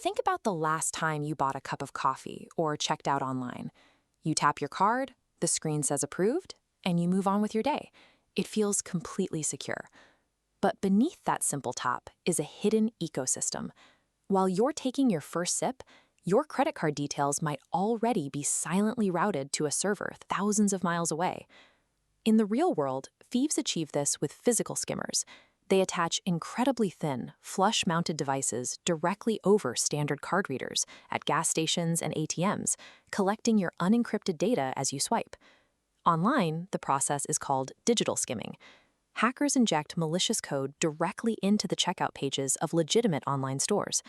Think about the last time you bought a cup of coffee or checked out online. You tap your card, the screen says approved, and you move on with your day. It feels completely secure. But beneath that simple tap is a hidden ecosystem. While you're taking your first sip, your credit card details might already be silently routed to a server thousands of miles away. In the real world, thieves achieve this with physical skimmers. They attach incredibly thin, flush-mounted devices directly over standard card readers at gas stations and ATMs, collecting your unencrypted data as you swipe. Online, the process is called digital skimming. Hackers inject malicious code directly into the checkout pages of legitimate online stores.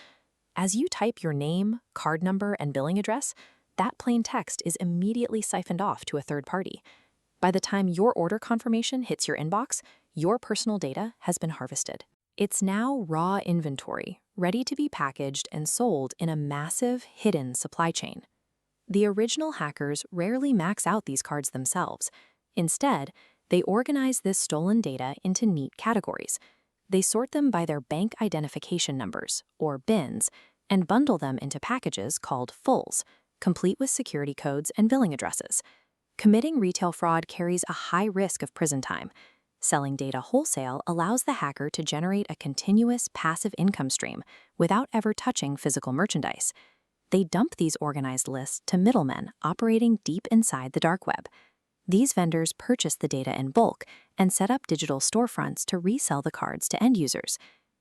As you type your name, card number, and billing address, that plain text is immediately siphoned off to a third party. By the time your order confirmation hits your inbox, your personal data has been harvested. It's now raw inventory, ready to be packaged and sold in a massive, hidden supply chain. The original hackers rarely max out these cards themselves. Instead, they organize this stolen data into neat categories. They sort them by their bank identification numbers, or BINs, and bundle them into packages called fulls, complete with security codes and billing addresses. Committing retail fraud carries a high risk of prison time. Selling data wholesale allows the hacker to generate a continuous passive income stream without ever touching physical merchandise. They dump these organized lists to middlemen operating deep inside the dark web. These vendors purchase the data in bulk and set up digital storefronts to resell the cards to end users.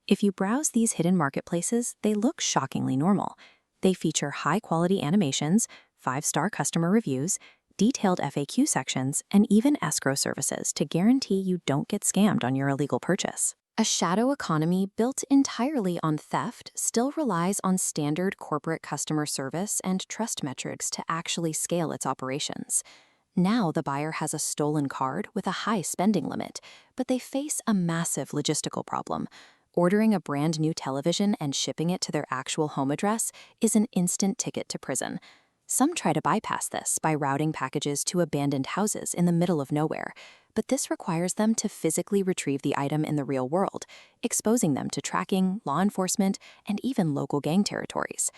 If you browse these hidden marketplaces, they look shockingly normal. They feature high-quality animations, 5-star customer reviews, detailed FAQ sections, and even escrow services to guarantee you don't get scammed on your illegal purchase. A shadow economy built entirely on theft still relies on standard corporate customer service and trust metrics to actually scale its operations. Now the buyer has a stolen card with a high spending limit, but they face a massive logistical problem. Ordering a brand new television and shipping it to their actual home address is an instant ticket to prison. Some try to bypass this by routing packages to abandoned houses in the middle of nowhere, but this requires them to physically retrieve the item in the real world, exposing them to tracking, law enforcement, and even local gang territories.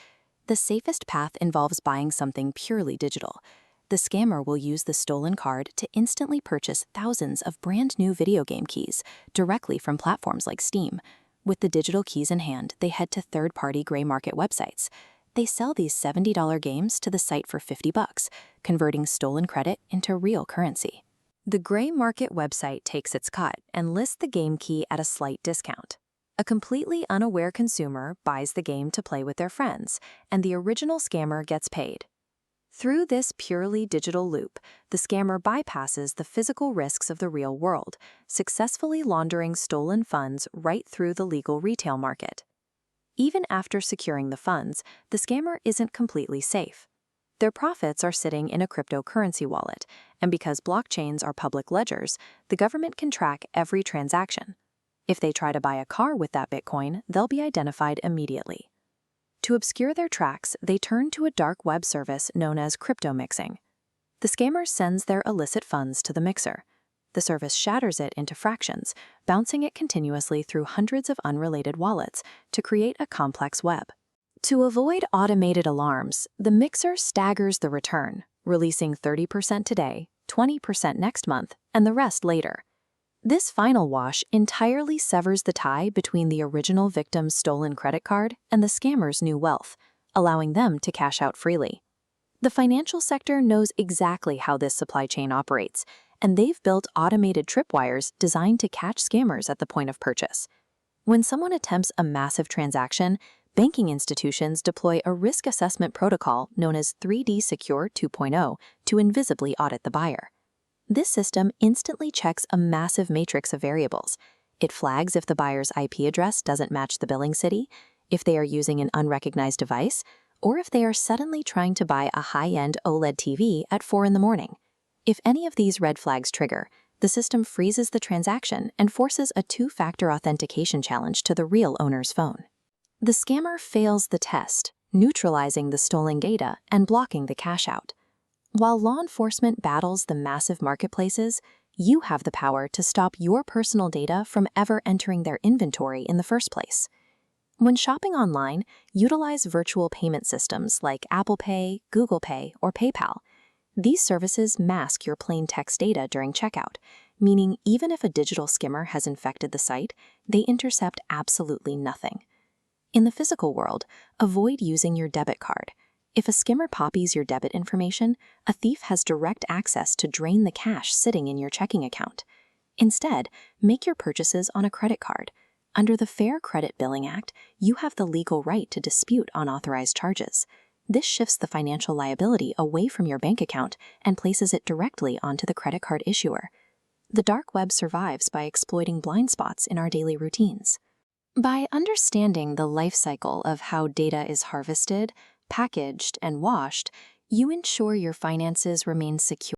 The safest path involves buying something purely digital. The scammer will use the stolen card to instantly purchase thousands of brand new video game keys directly from platforms like Steam. With the digital keys in hand, they head to third-party gray market websites. They sell these $70 games to the site for $50, converting stolen credit into real currency. The gray market website takes its cut and lists the game key at a slight discount. A completely unaware consumer buys the game to play with their friends, and the original scammer gets paid. Through this purely digital loop, the scammer bypasses the physical risks of the real world, successfully laundering stolen funds right through the legal retail market. Even after securing the funds, the scammer isn't completely safe. Their profits are sitting in a cryptocurrency wallet, and because blockchains are public ledgers, the government can track every transaction. If they try to buy a car with that Bitcoin, they'll be identified immediately. To obscure their tracks, they turn to a dark web service known as crypto mixing. The scammer sends their illicit funds to the mixer. The service shatters it into fractions, bouncing it continuously through hundreds of unrelated wallets to create a complex web. To avoid automated alarms, the mixer staggers the return, releasing 30% today, 20% next month, and the rest later. This final wash entirely severs the tie between the original victim's stolen credit card and the scammer's new wealth, allowing them to cash out freely. The financial sector knows exactly how this supply chain operates, and they've built automated tripwires designed to catch scammers at the point of purchase. When someone attempts a massive transaction, banking institutions deploy a risk assessment protocol known as 3D Secure 2.0 to invisibly audit the buyer. This system instantly checks a massive matrix of variables. It flags if the buyer's IP address doesn't match the billing city, if they are using an unrecognized device, or if they are suddenly trying to buy a high-end OLED TV at 4 in the morning. If any of these red flags trigger, the system freezes the transaction and forces a two-factor authentication challenge to the real owner's phone. The scammer fails the test, neutralizing the stolen data and blocking the cash out. While law enforcement battles the massive marketplaces, you have the power to stop your personal data from ever entering their inventory in the first place. When shopping online, utilize virtual payment systems like Apple Pay, Google Pay, or PayPal. These services mask your plain text data during checkout, meaning even if a digital skimmer has infected the site, they intercept absolutely nothing. In the physical world, avoid using your debit card. If a skimmer copies your debit information, a thief has direct access to drain the cash sitting in your checking account. Instead, make your purchases on a credit card. Under the Fair Credit Billing Act, you have the legal right to dispute unauthorized charges. This shifts the financial liability away from your bank account and places it directly onto the credit card issuer. The dark web survives by exploiting blind spots in our daily routines. By understanding the life cycle of how data is harvested, packaged, and washed, you ensure your finances remain secure.